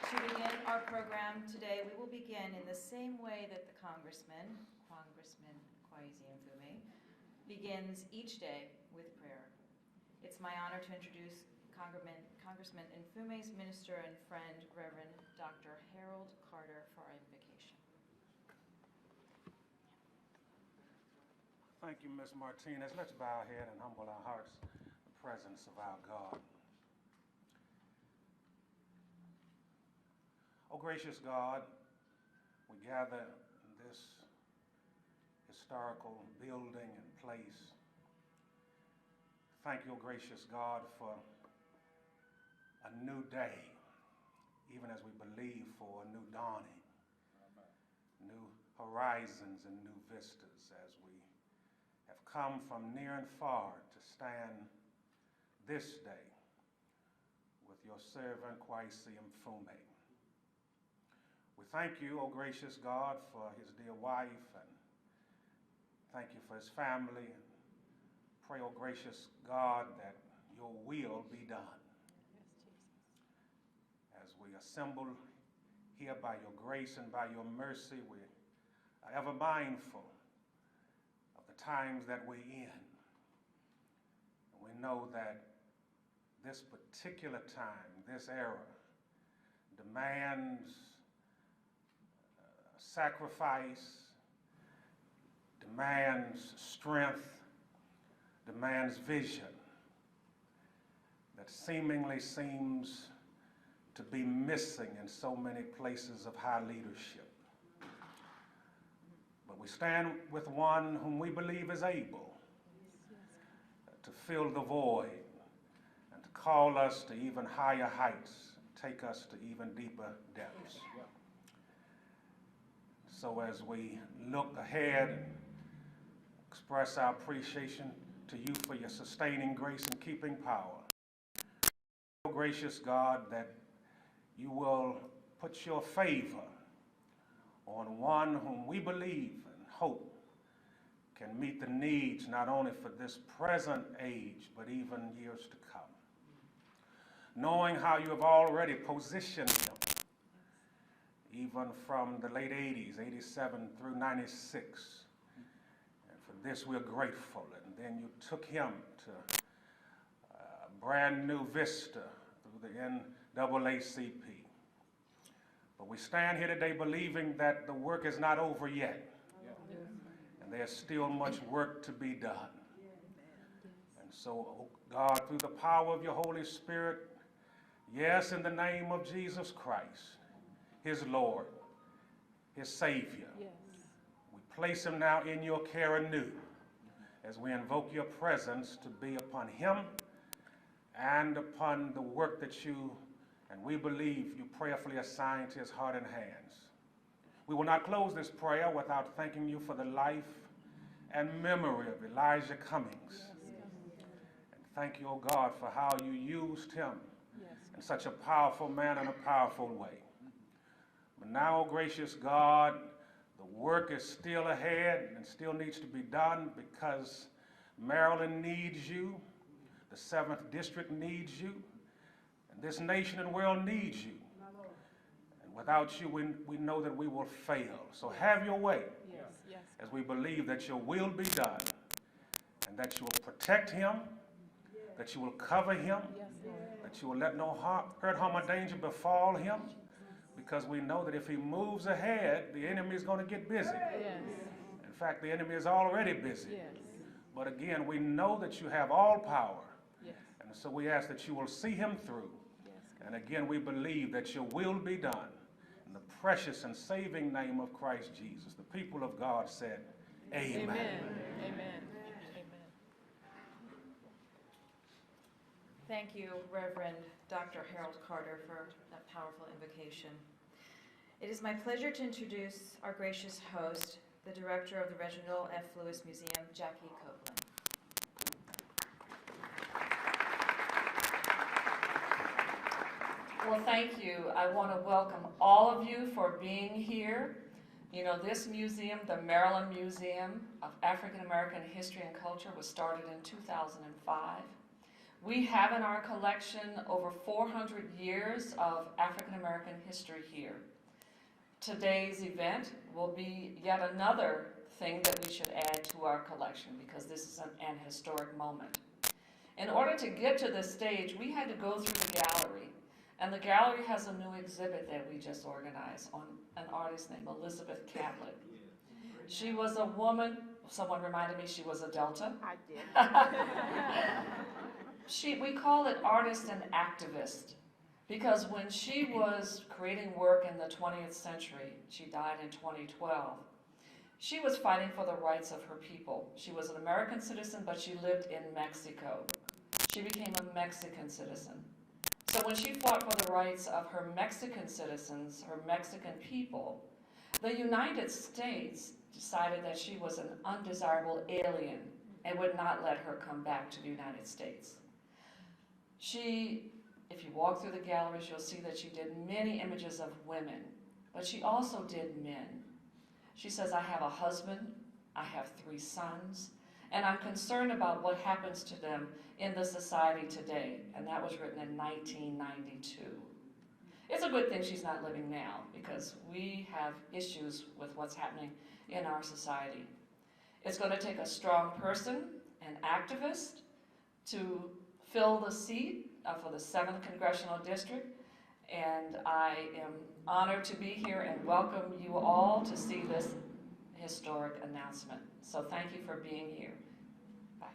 To begin our program today, we will begin in the same way that the Congressman Kweisi Mfume, begins each day with prayer. It's my honor to introduce Congressman Mfume's minister and friend, Reverend Dr. Harold Carter, for our invocation. Thank you, Ms. Martinez. Let's bow our head and humble our hearts in the presence of our God. Oh, gracious God, we gather in this historical building and place. Thank you, oh, gracious God, for a new day, even as we believe for a new dawning, new horizons and new vistas, as we have come from near and far to stand this day with your servant Kweisi Mfume. We thank you, O gracious God, for his dear wife, and thank you for his family. And pray, O gracious God, that your will be done. As we assemble here by your grace and by your mercy, we are ever mindful of the times that we're in. And we know that this particular time, this era, demands sacrifice, demands strength, demands vision that seemingly seems to be missing in so many places of high leadership. But we stand with one whom we believe is able to fill the void and to call us to even higher heights, take us to even deeper depths. So as we look ahead and express our appreciation to you for your sustaining grace and keeping power, oh, gracious God, that you will put your favor on one whom we believe and hope can meet the needs not only for this present age, but even years to come. Knowing how you have already positioned him, even from the late 80s, 87 through 96. And for this we're grateful. And then you took him to a brand new vista through the NAACP. But we stand here today believing that the work is not over yet. And there's still much work to be done. And so, oh God, through the power of your Holy Spirit, yes, in the name of Jesus Christ, his Lord, his Savior. Yes. We place him now in your care anew as we invoke your presence to be upon him and upon the work that you, and we believe, you prayerfully assigned to his heart and hands. We will not close this prayer without thanking you for the life and memory of Elijah Cummings. Yes. And thank you, oh God, for how you used him in such a powerful manner and a powerful way. But now, oh gracious God, the work is still ahead and still needs to be done because Maryland needs you, the 7th District needs you, and this nation and world needs you. And without you, we know that we will fail. So have your way as we believe that your will be done and that you will protect him, that you will cover him, that you will let no hurt, harm, or danger befall him. Because we know that if he moves ahead, the enemy is going to get busy. Yes. In fact, the enemy is already busy. Yes. But again, we know that you have all power. Yes. And so we ask that you will see him through. Yes. And again, we believe that your will be done. In the precious and saving name of Christ Jesus, the people of God said, amen. Amen. Amen. Amen. Thank you, Reverend Dr. Harold Carter, for that powerful invocation. It is my pleasure to introduce our gracious host, the director of the Reginald F. Lewis Museum, Jackie Copeland. Well, thank you. I want to welcome all of you for being here. You know, this museum, the Maryland Museum of African American History and Culture, was started in 2005. We have in our collection over 400 years of African American history here. Today's event will be yet another thing that we should add to our collection because this is an historic moment. In order to get to this stage, we had to go through the gallery. And the gallery has a new exhibit that we just organized on an artist named Elizabeth Catlett. She was a woman, someone reminded me she was a Delta. I did. We call it artist and activist because when she was creating work in the 20th century, she died in 2012, she was fighting for the rights of her people. She was an American citizen, but she lived in Mexico. She became a Mexican citizen. So when she fought for the rights of her Mexican citizens, her Mexican people, the United States decided that she was an undesirable alien and would not let her come back to the United States. If you walk through the galleries, you'll see that she did many images of women, but she also did men. She says, I have a husband, I have 3 sons, and I'm concerned about what happens to them in the society today. And that was written in 1992. It's a good thing she's not living now because we have issues with what's happening in our society. It's going to take a strong person, an activist, to fill the seat for the 7th Congressional District. And I am honored to be here and welcome you all to see this historic announcement. So thank you for being here. Bye.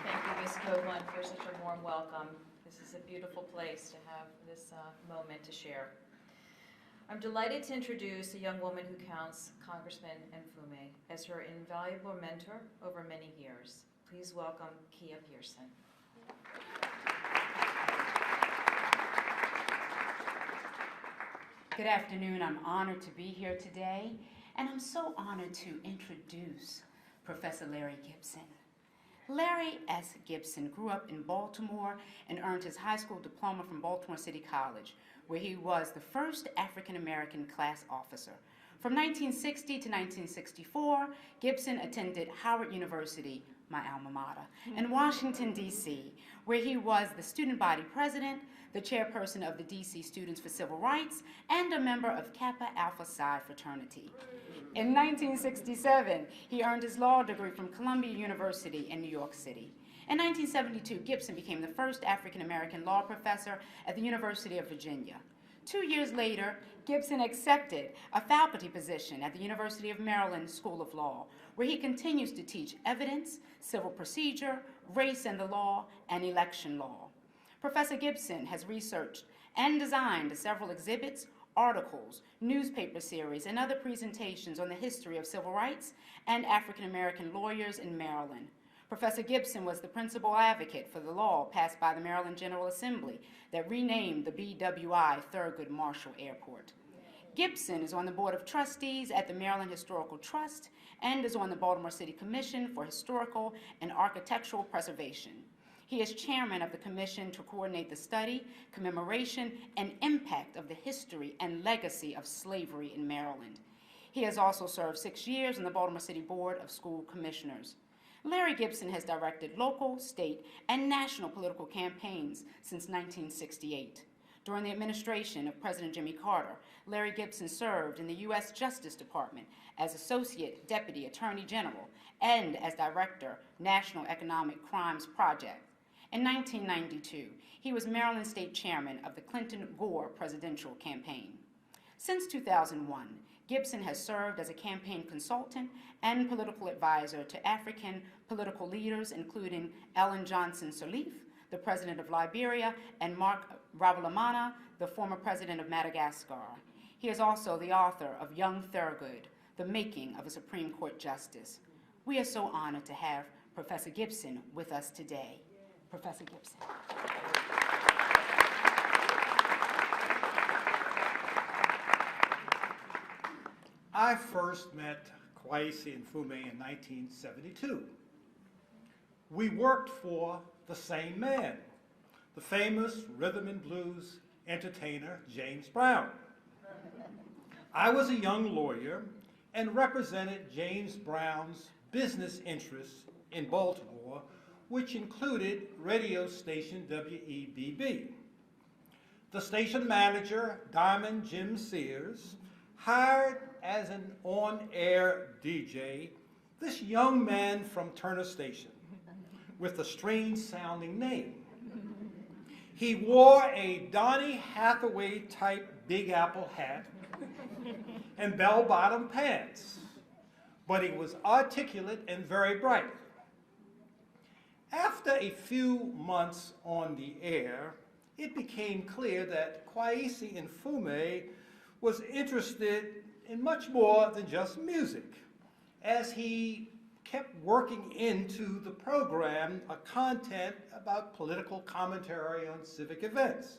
Thank you, Ms. Copeland, for such a warm welcome. This is a beautiful place to have this moment to share. I'm delighted to introduce a young woman who counts Congressman Mfume as her invaluable mentor over many years. Please welcome Kia Pearson. Good afternoon. I'm honored to be here today, and I'm so honored to introduce Professor Larry Gibson. Larry S. Gibson grew up in Baltimore and earned his high school diploma from Baltimore City College, where he was the first African-American class officer. From 1960 to 1964, Gibson attended Howard University, my alma mater, in Washington, D.C., where he was the student body president, the chairperson of the D.C. Students for Civil Rights, and a member of Kappa Alpha Psi fraternity. In 1967, he earned his law degree from Columbia University in New York City. In 1972, Gibson became the first African-American law professor at the University of Virginia. 2 years later, Gibson accepted a faculty position at the University of Maryland School of Law, where he continues to teach evidence, civil procedure, race and the law, and election law. Professor Gibson has researched and designed several exhibits, articles, newspaper series, and other presentations on the history of civil rights and African-American lawyers in Maryland. Professor Gibson was the principal advocate for the law passed by the Maryland General Assembly that renamed the BWI Thurgood Marshall Airport. Gibson is on the Board of Trustees at the Maryland Historical Trust and is on the Baltimore City Commission for Historical and Architectural Preservation. He is chairman of the commission to coordinate the study, commemoration, and impact of the history and legacy of slavery in Maryland. He has also served 6 years on the Baltimore City Board of School Commissioners. Larry Gibson has directed local, state, and national political campaigns since 1968. During the administration of President Jimmy Carter, Larry Gibson served in the U.S. Justice Department as Associate Deputy Attorney General and as Director, National Economic Crimes Project. In 1992, he was Maryland State Chairman of the Clinton-Gore presidential campaign. Since 2001, Gibson has served as a campaign consultant and political advisor to African political leaders, including Ellen Johnson Sirleaf, the president of Liberia, and Mark Ravalomanana, the former president of Madagascar. He is also the author of Young Thurgood, The Making of a Supreme Court Justice. We are so honored to have Professor Gibson with us today. Professor Gibson. I first met Kweisi Mfume in 1972. We worked for the same man, the famous rhythm and blues entertainer James Brown. I was a young lawyer and represented James Brown's business interests in Baltimore, which included radio station WEBB. The station manager, Diamond Jim Sears, hired as an on-air DJ this young man from Turner Station with a strange-sounding name. He wore a Donny Hathaway-type Big Apple hat and bell-bottom pants, but he was articulate and very bright. After a few months on the air, it became clear that Kweisi Mfume was interested in much more than just music, as he kept working into the program a content about political commentary on civic events.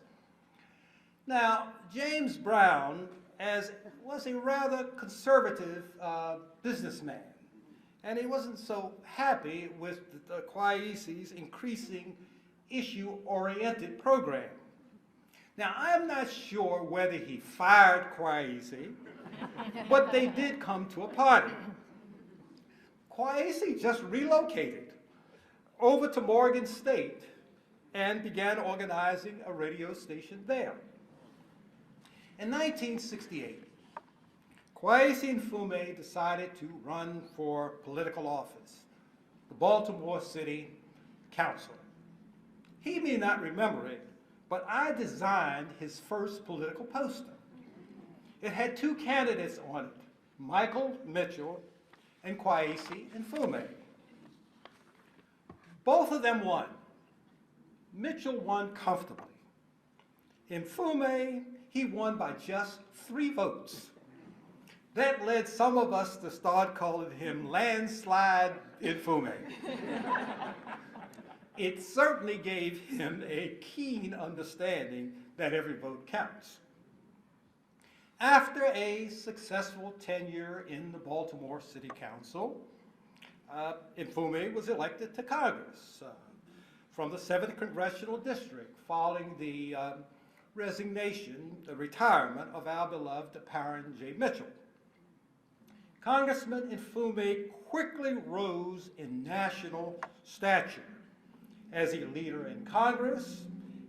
Now, James Brown was a rather conservative businessman, and he wasn't so happy with Kweisi's increasing issue-oriented program. Now, I'm not sure whether he fired Kweisi, but they did come to a party. Kweisi just relocated over to Morgan State and began organizing a radio station there. In 1968, Kweisi Mfume decided to run for political office, the Baltimore City Council. He may not remember it, but I designed his first political poster. It had two candidates on it, Michael Mitchell and Kweisi Mfume. Both of them won. Mitchell won comfortably. Mfume, he won by just 3 votes. That led some of us to start calling him Landslide Mfume. It certainly gave him a keen understanding that every vote counts. After a successful tenure in the Baltimore City Council, Mfume was elected to Congress from the 7th Congressional District following the retirement of our beloved Parent J. Mitchell. Congressman Mfume quickly rose in national stature as a leader in Congress,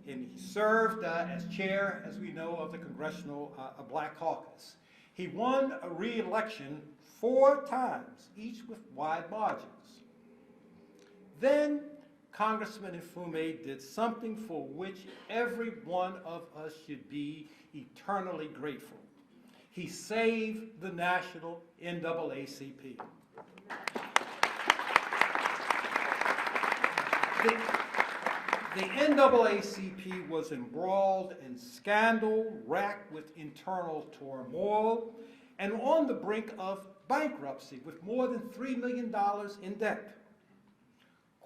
and he served as chair, as we know, of the Congressional Black Caucus. He won a re-election 4 times, each with wide margins. Then Congressman Mfume did something for which every one of us should be eternally grateful. He saved the national NAACP. The NAACP was embroiled in scandal, racked with internal turmoil, and on the brink of bankruptcy with more than $3 million in debt.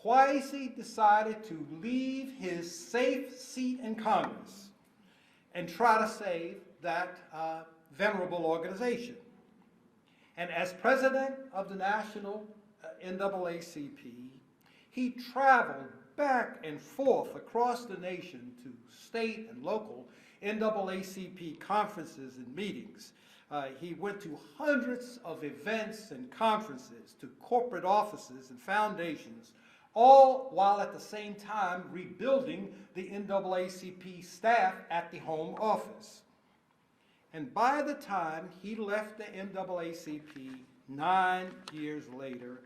Kweisi decided to leave his safe seat in Congress and try to save that venerable organization. And as president of the national NAACP, he traveled back and forth across the nation to state and local NAACP conferences and meetings. He went to hundreds of events and conferences, to corporate offices and foundations, all while at the same time rebuilding the NAACP staff at the home office. And by the time he left the NAACP 9 years later,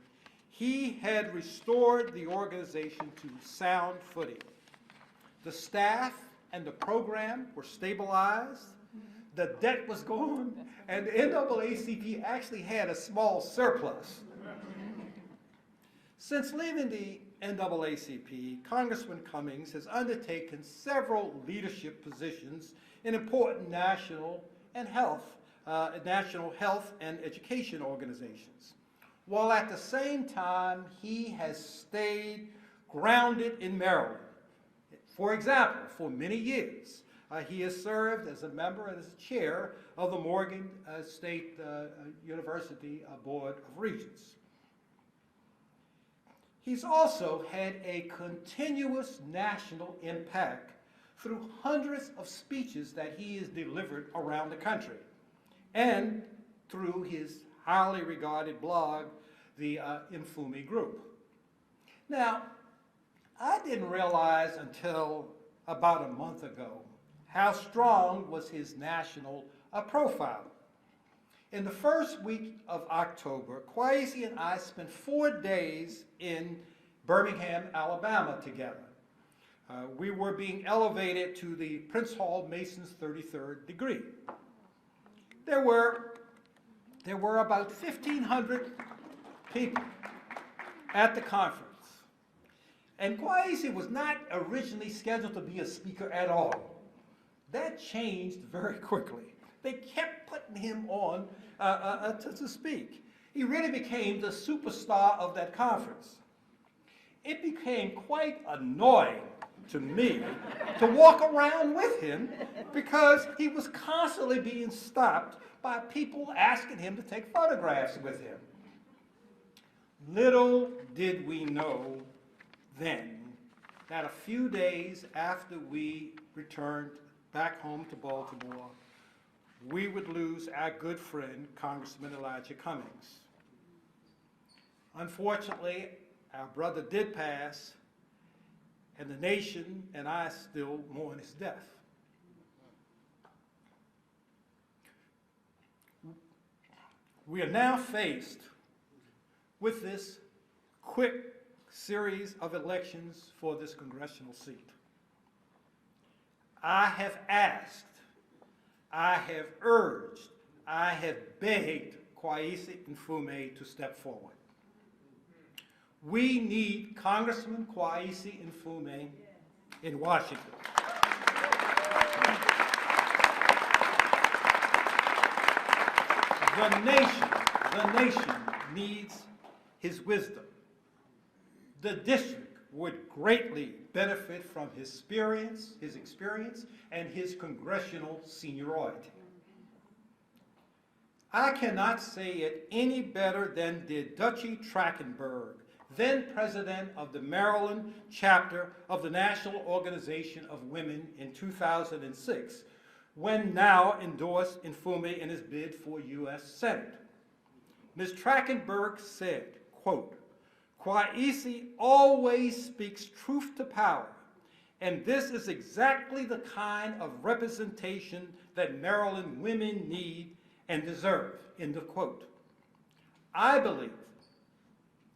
he had restored the organization to sound footing. The staff and the program were stabilized, the debt was gone, and the NAACP actually had a small surplus. Since leaving the NAACP, Congressman Cummings has undertaken several leadership positions in important national health and education organizations, while at the same time he has stayed grounded in Maryland. For example, for many years, he has served as a member and as a chair of the Morgan State University Board of Regents. He's also had a continuous national impact through hundreds of speeches that he has delivered around the country, and through his highly regarded blog, the Mfume group. Now, I didn't realize until about a month ago how strong was his national profile. In the first week of October, Kweisi and I spent 4 days in Birmingham, Alabama together. We were being elevated to the Prince Hall Mason's 33rd degree. There were about 1,500 people at the conference. And Kweisi was not originally scheduled to be a speaker at all. That changed very quickly. They kept putting him on to speak. He really became the superstar of that conference. It became quite annoying to me to walk around with him because he was constantly being stopped by people asking him to take photographs with him. Little did we know then that a few days after we returned back home to Baltimore, we would lose our good friend, Congressman Elijah Cummings. Unfortunately, our brother did pass, and the nation and I still mourn his death. We are now faced with this quick series of elections for this congressional seat. I have asked, I have urged, I have begged Kweisi Mfume to step forward. We need Congressman Kweisi Mfume in Washington. The nation needs his wisdom. The district would greatly benefit from his experience, and his congressional seniority. I cannot say it any better than did Dutchie Trachtenberg, then president of the Maryland chapter of the National Organization of Women in 2006, when now endorsed Mfume in his bid for U.S. Senate. Ms. Trachtenberg said, quote, "Kweisi always speaks truth to power, and this is exactly the kind of representation that Maryland women need and deserve," end of quote. I believe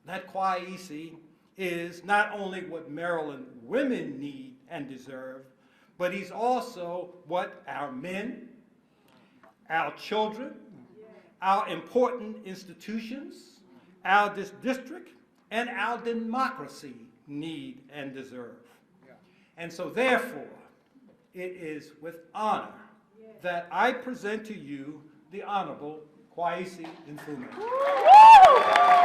that Kweisi is not only what Maryland women need and deserve, but he's also what our men, our children, our important institutions, our district, and our democracy need and deserve. And so therefore, it is with honor that I present to you the Honorable Kweisi Mfume. Hello.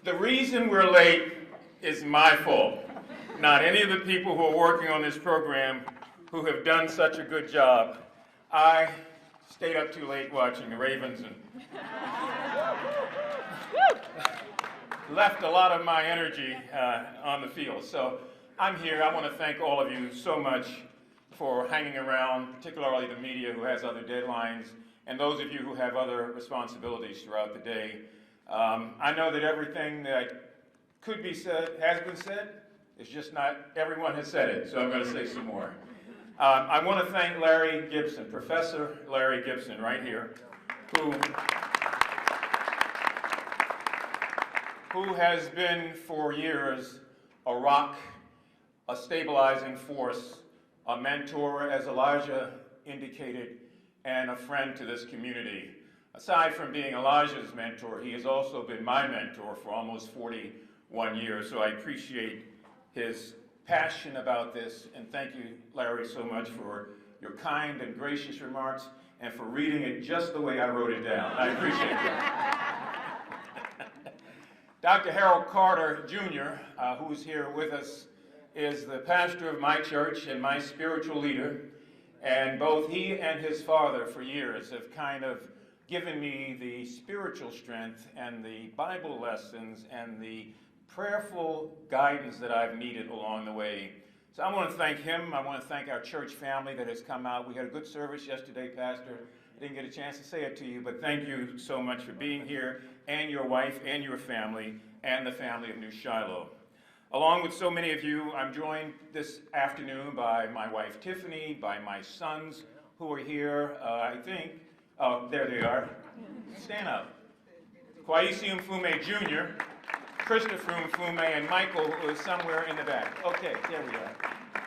The reason we're late is my fault, not any of the people who are working on this program who have done such a good job. I stayed up too late watching the Ravens and left a lot of my energy on the field. So I'm here. I want to thank all of you so much for hanging around, particularly the media who has other deadlines, and those of you who have other responsibilities throughout the day. I know that everything that could be said has been said. It's just not everyone has said it, so I'm going to say some more. I want to thank Larry Gibson, Professor Larry Gibson, right here, who has been for years a rock, a stabilizing force, a mentor, as Elijah indicated, and a friend to this community. Aside from being Elijah's mentor, he has also been my mentor for almost 41 years, so I appreciate his passion about this, and thank you, Larry, so much for your kind and gracious remarks and for reading it just the way I wrote it down. I appreciate that. Dr. Harold Carter, Jr., who's here with us, is the pastor of my church and my spiritual leader, and both he and his father for years have kind of given me the spiritual strength and the Bible lessons and the prayerful guidance that I've needed along the way. So I want to thank him. I want to thank our church family that has come out. We had a good service yesterday, Pastor. I didn't get a chance to say it to you, but thank you so much for being here, and your wife and your family and the family of New Shiloh. Along with so many of you, I'm joined this afternoon by my wife Tiffany, by my sons who are here, I think. Oh, there they are. Stand up. Kweisi Mfume Jr., Christopher Mfume, and Michael, who is somewhere in the back. Okay, there we are.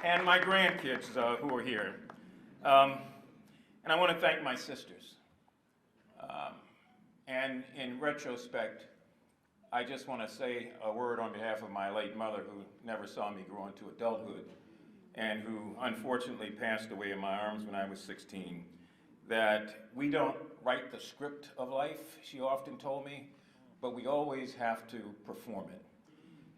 And my grandkids who are here. And I want to thank my sisters. And in retrospect, I just want to say a word on behalf of my late mother, who never saw me grow into adulthood and who unfortunately passed away in my arms when I was 16, that we don't write the script of life, she often told me, but we always have to perform it.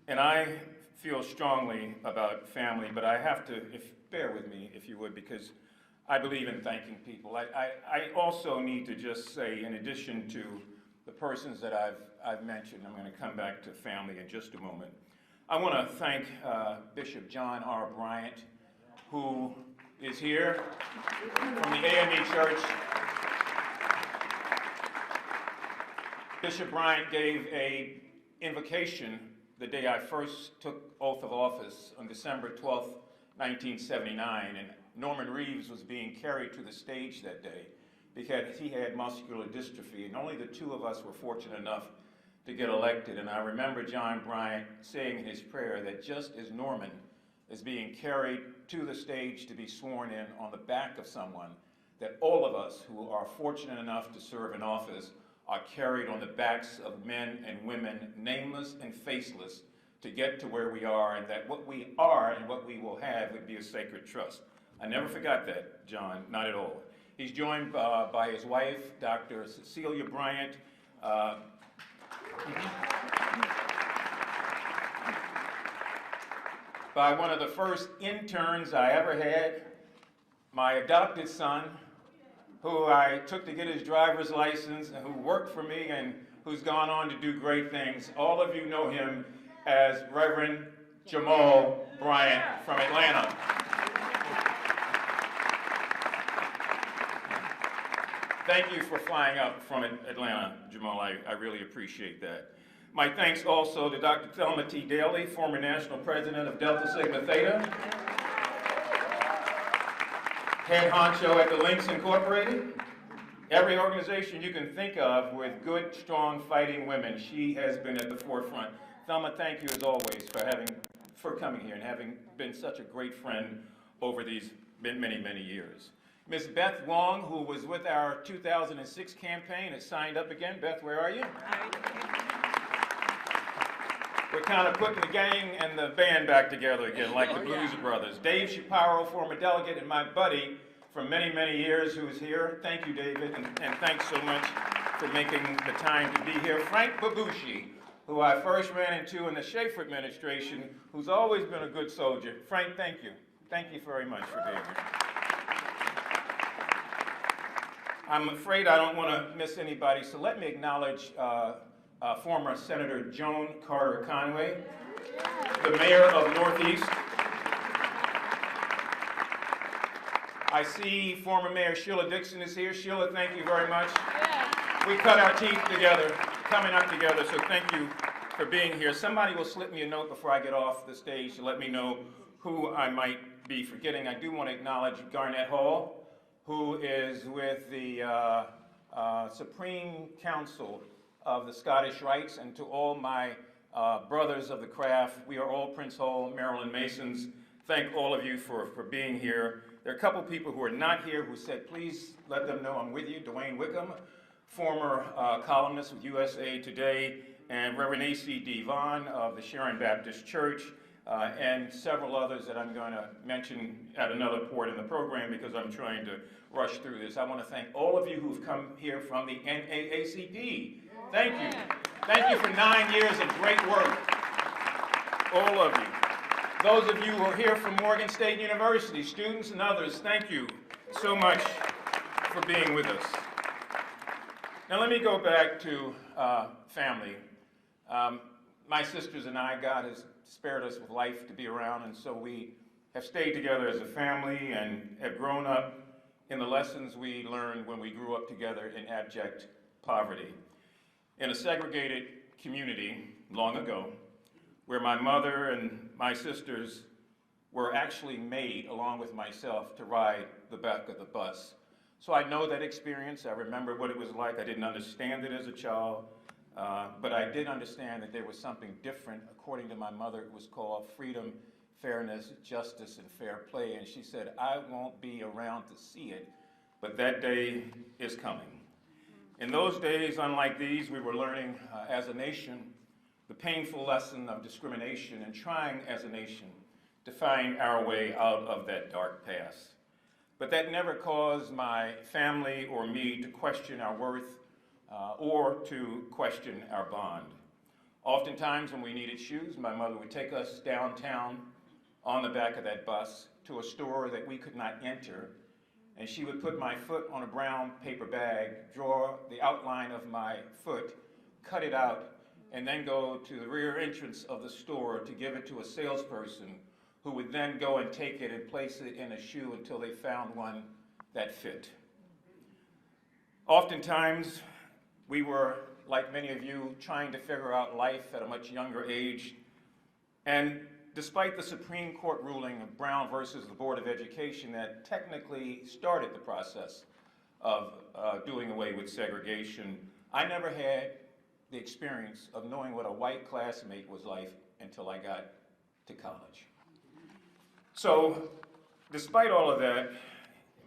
And I feel strongly about family, but I have to, bear with me if you would, because I believe in thanking people. I also need to just say, in addition to the persons that I've mentioned, I'm going to come back to family in just a moment. I want to thank Bishop John R. Bryant, who is here from the AME Church. Bishop Bryant gave an invocation the day I first took oath of office on December 12th, 1979, and Norman Reeves was being carried to the stage that day because he had muscular dystrophy, and only the two of us were fortunate enough to get elected. And I remember John Bryant saying in his prayer that just as Norman is being carried to the stage to be sworn in on the back of someone, that all of us who are fortunate enough to serve in office are carried on the backs of men and women, nameless and faceless, to get to where we are, and that what we are and what we will have would be a sacred trust. I never forgot that, John, not at all. He's joined by his wife, Dr. Cecilia Bryant. By one of the first interns I ever had, my adopted son, who I took to get his driver's license and who worked for me and who's gone on to do great things. All of you know him as Reverend Jamal Bryant from Atlanta. Thank you for flying up from Atlanta, Jamal. I really appreciate that. My thanks also to Dr. Thelma T. Daly, former national president of Delta Sigma Theta, head honcho at the Links Incorporated. Every organization you can think of with good, strong, fighting women, she has been at the forefront. Thelma, thank you as always for coming here and having been such a great friend over these many, many years. Ms. Beth Wong, who was with our 2006 campaign, has signed up again. Beth, where are you? We're kind of putting the gang and the band back together again, like the Blues Brothers. Dave Shapiro, former delegate, and my buddy from many, many years, who's here. Thank you, David, and thanks so much for making the time to be here. Frank Babushi, who I first ran into in the Schaefer administration, who's always been a good soldier. Frank, thank you. Thank you very much for being here. I'm afraid I don't want to miss anybody, so let me acknowledge former Senator Joan Carter Conway, the mayor of Northeast. I see former Mayor Sheila Dixon is here. Sheila, thank you very much. We cut our teeth together, coming up together, so thank you for being here. Somebody will slip me a note before I get off the stage to let me know who I might be forgetting. I do want to acknowledge Garnett Hall, who is with the Supreme Council of the Scottish Rites, and to all my brothers of the craft. We are all Prince Hall, Maryland Masons. Thank all of you for being here. There are a couple people who are not here who said, please let them know I'm with you. Dwayne Wickham, former columnist with USA Today, and Reverend A.C. Devon of the Sharon Baptist Church, and several others that I'm going to mention at another point in the program because I'm trying to rush through this. I want to thank all of you who've come here from the NAACP. Thank you. Thank you for 9 years of great work. All of you. Those of you who are here from Morgan State University, students and others, thank you so much for being with us. Now let me go back to family. My sisters and I, God has spared us with life to be around, and so we have stayed together as a family and have grown up in the lessons we learned when we grew up together in abject poverty. In a segregated community long ago, where my mother and my sisters were actually made, along with myself, to ride the back of the bus. So I know that experience. I remember what it was like. I didn't understand it as a child, but I did understand that there was something different. According to my mother, it was called freedom, fairness, justice, and fair play. And she said, I won't be around to see it, but that day is coming. In those days, unlike these, we were learning as a nation the painful lesson of discrimination and trying as a nation to find our way out of that dark past. But that never caused my family or me to question our worth or to question our bond. Oftentimes when we needed shoes, my mother would take us downtown on the back of that bus to a store that we could not enter, and she would put my foot on a brown paper bag, draw the outline of my foot, cut it out, and then go to the rear entrance of the store to give it to a salesperson who would then go and take it and place it in a shoe until they found one that fit. Oftentimes, we were, like many of you, trying to figure out life at a much younger age. And despite the Supreme Court ruling of Brown versus the Board of Education that technically started the process of doing away with segregation, I never had the experience of knowing what a white classmate was like until I got to college. So, despite all of that,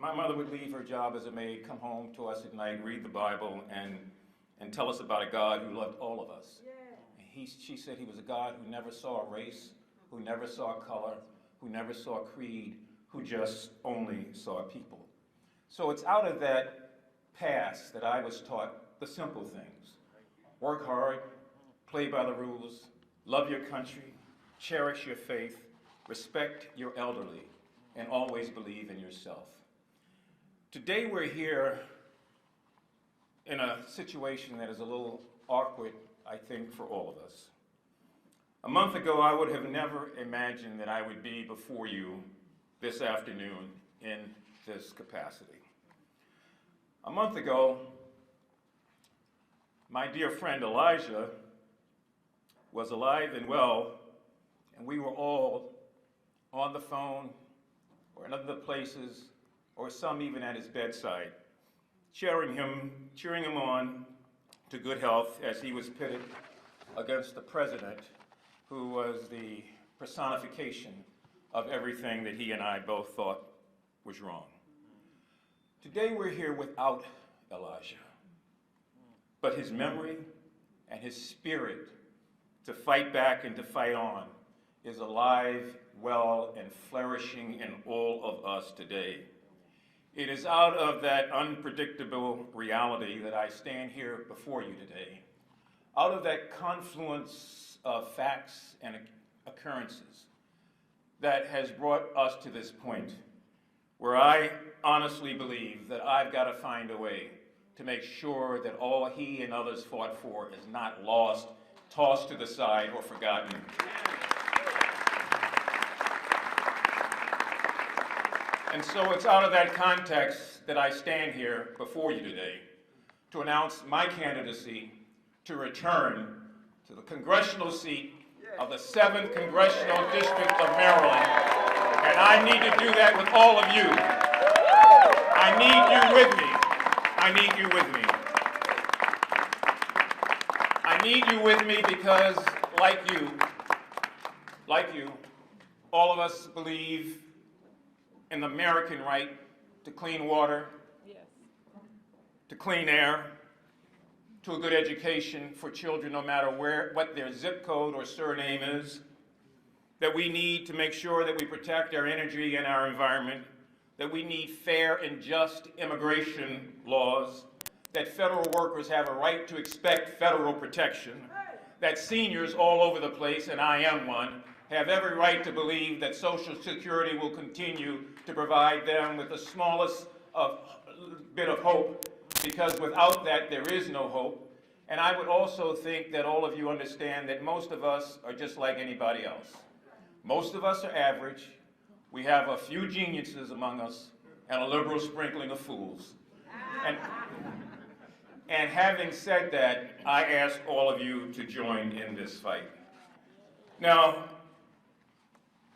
my mother would leave her job as a maid, come home to us at night, read the Bible, and tell us about a God who loved all of us. She said he was a God who never saw a race, who never saw color, who never saw creed, who just only saw people. So it's out of that past that I was taught the simple things. Work hard, play by the rules, love your country, cherish your faith, respect your elderly, and always believe in yourself. Today we're here in a situation that is a little awkward, I think, for all of us. A month ago, I would have never imagined that I would be before you this afternoon in this capacity. A month ago, my dear friend Elijah was alive and well, and we were all on the phone or in other places, or some even at his bedside, cheering him on to good health as he was pitted against the president, who was the personification of everything that he and I both thought was wrong. Today we're here without Elijah, but his memory and his spirit to fight back and to fight on is alive, well, and flourishing in all of us today. It is out of that unpredictable reality that I stand here before you today, out of that confluence of facts and occurrences that has brought us to this point where I honestly believe that I've got to find a way to make sure that all he and others fought for is not lost, tossed to the side, or forgotten. And so it's out of that context that I stand here before you today to announce my candidacy to return to the congressional seat of the 7th Congressional District of Maryland. And I need to do that with all of you. I need you with me. I need you with me. I need you with me because, like you, all of us believe in the American right to clean water, to clean air, to a good education for children, no matter what their zip code or surname is, that we need to make sure that we protect our energy and our environment, that we need fair and just immigration laws, that federal workers have a right to expect federal protection, that seniors all over the place, and I am one, have every right to believe that Social Security will continue to provide them with the smallest bit of hope, because without that there is no hope. And I would also think that all of you understand that most of us are just like anybody else. Most of us are average. We have a few geniuses among us and a liberal sprinkling of fools. And having said that, I ask all of you to join in this fight. Now,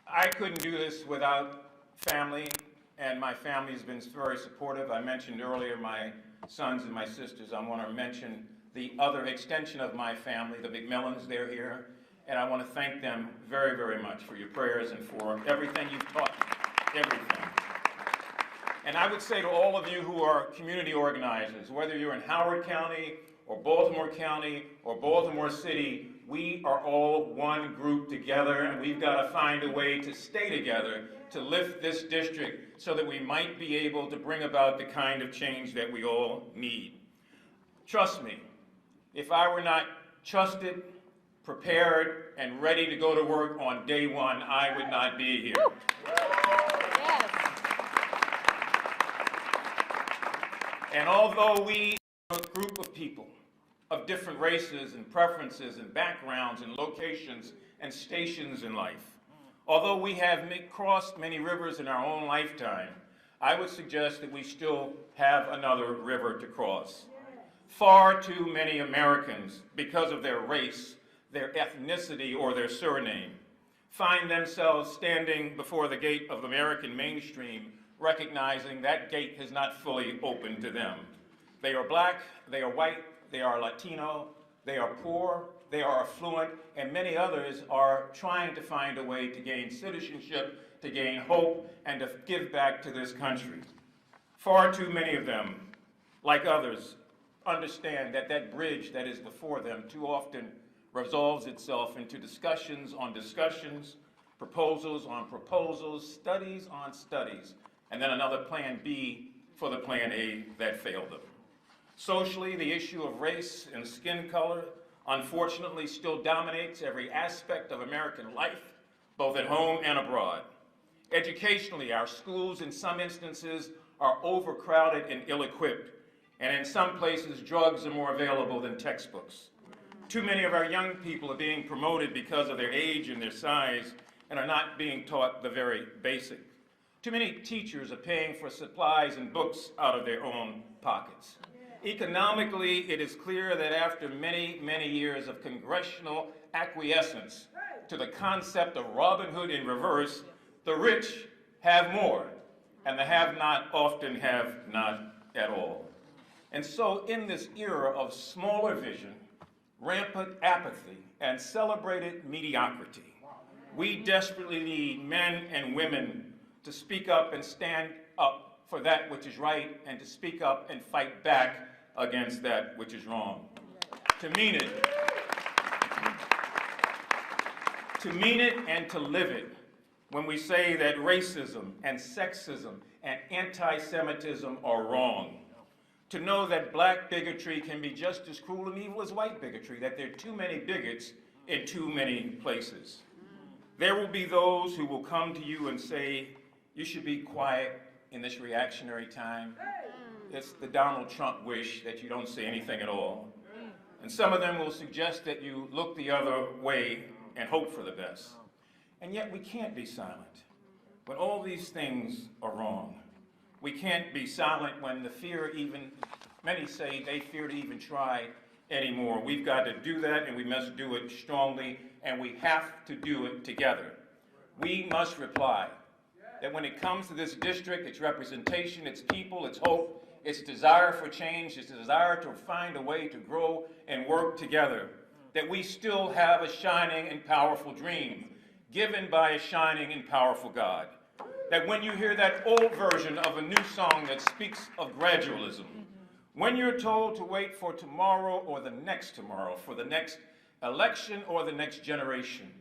I couldn't do this without family, and my family has been very supportive. I mentioned earlier my sons and my sisters. I want to mention the other extension of my family, the McMillans. They're here, and I want to thank them very, very much for your prayers and for everything you've taught me, everything. And I would say to all of you who are community organizers, whether you're in Howard County or Baltimore County or Baltimore City, we are all one group together, and we've got to find a way to stay together to lift this district so that we might be able to bring about the kind of change that we all need. Trust me, if I were not trusted, prepared, and ready to go to work on day one, I would not be here. And although we are a group of people of different races and preferences and backgrounds and locations and stations in life, although we have crossed many rivers in our own lifetime, I would suggest that we still have another river to cross. Far too many Americans, because of their race, their ethnicity, or their surname, find themselves standing before the gate of American mainstream, recognizing that gate has not fully opened to them. They are black, they are white, they are Latino, they are poor, they are affluent, and many others are trying to find a way to gain citizenship, to gain hope, and to give back to this country. Far too many of them, like others, understand that that bridge that is before them too often resolves itself into discussions on discussions, proposals on proposals, studies on studies, and then another plan B for the plan A that failed them. Socially, the issue of race and skin color unfortunately still dominates every aspect of American life, both at home and abroad. Educationally, our schools in some instances are overcrowded and ill-equipped, and in some places drugs are more available than textbooks. Too many of our young people are being promoted because of their age and their size and are not being taught the very basic. Too many teachers are paying for supplies and books out of their own pockets. Economically, it is clear that after many, many years of congressional acquiescence to the concept of Robin Hood in reverse, the rich have more, and the have-not often have not at all. And so in this era of smaller vision, rampant apathy, and celebrated mediocrity, we desperately need men and women to speak up and stand up for that which is right, and to speak up and fight back against that which is wrong. To mean it and to live it when we say that racism and sexism and anti-Semitism are wrong. To know that black bigotry can be just as cruel and evil as white bigotry, that there are too many bigots in too many places. There will be those who will come to you and say, you should be quiet in this reactionary time. It's the Donald Trump wish that you don't say anything at all. And some of them will suggest that you look the other way and hope for the best. And yet we can't be silent when all these things are wrong. We can't be silent when the fear even, many say they fear to even try anymore. We've got to do that, and we must do it strongly, and we have to do it together. We must reply that when it comes to this district, its representation, its people, its hope, its desire for change, its desire to find a way to grow and work together, that we still have a shining and powerful dream given by a shining and powerful God. That when you hear that old version of a new song that speaks of gradualism, When you're told to wait for tomorrow or the next tomorrow, for the next election or the next generation,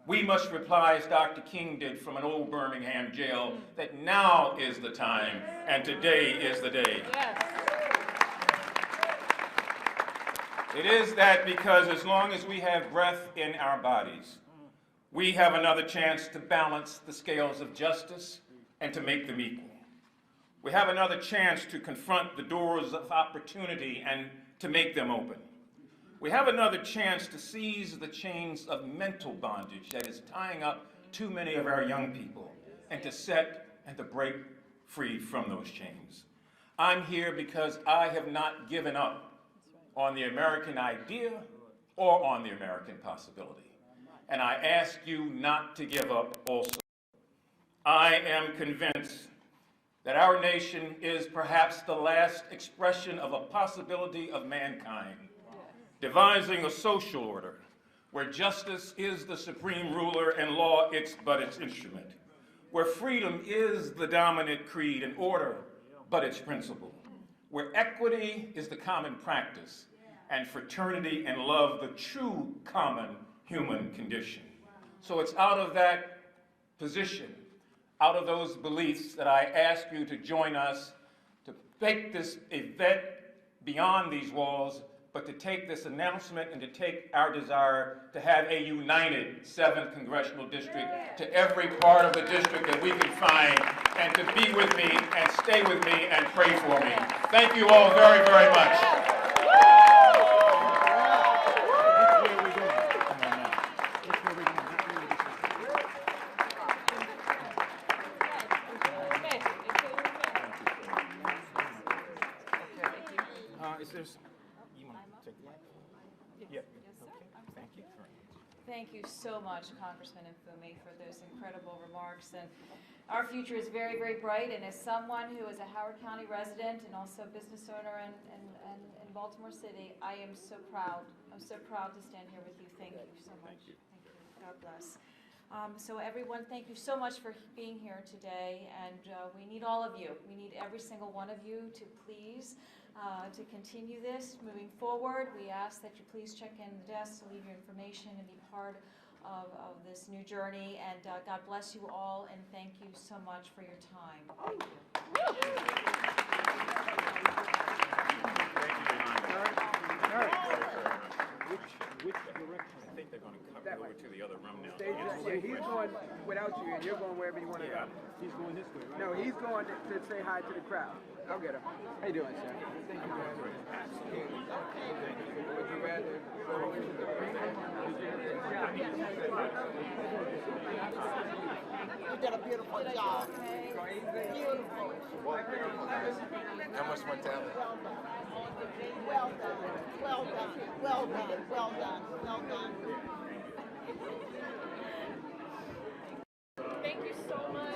we must reply, as Dr. King did from an old Birmingham jail, that now is the time and today is the day. Yes. It is that because as long as we have breath in our bodies, we have another chance to balance the scales of justice and to make them equal. We have another chance to confront the doors of opportunity and to make them open. We have another chance to seize the chains of mental bondage that is tying up too many of our young people and to set and to break free from those chains. I'm here because I have not given up on the American idea or on the American possibility. And I ask you not to give up also. I am convinced that our nation is perhaps the last expression of a possibility of mankind, devising a social order where justice is the supreme ruler and law but its instrument, where freedom is the dominant creed and order but its principle, where equity is the common practice and fraternity and love the true common human condition. So it's out of that position, out of those beliefs, that I ask you to join us to take this event beyond these walls, but to take this announcement and to take our desire to have a united 7th Congressional District to every part of the district that we can find, and to be with me and stay with me and pray for me. Thank you all very, very much. Thank you so much, Congressman Mfume, for those incredible remarks. And our future is very, very bright. And as someone who is a Howard County resident and also a business owner in Baltimore City, I am so proud. I'm so proud to stand here with you. Thank you so much. Thank you. God bless. So everyone, thank you so much for being here today. And we need all of you. We need every single one of you to please to continue this moving forward. We ask that you please check in the desk to leave your information and be part of this new journey. And God bless you all, and thank you so much for your time. Thank you. Which direction? I think they're going to come over to the other room now. Yeah, he's going without you, and you're going wherever you want to go. He's going this way, right? No, he's going to say hi to the crowd. I'll get him. How you doing, sir? Thank you very much. Would you rather go into the You did a beautiful job. Beautiful. How much more talent? Well done. Well done. Well done. Well done. Well done. Thank you so much.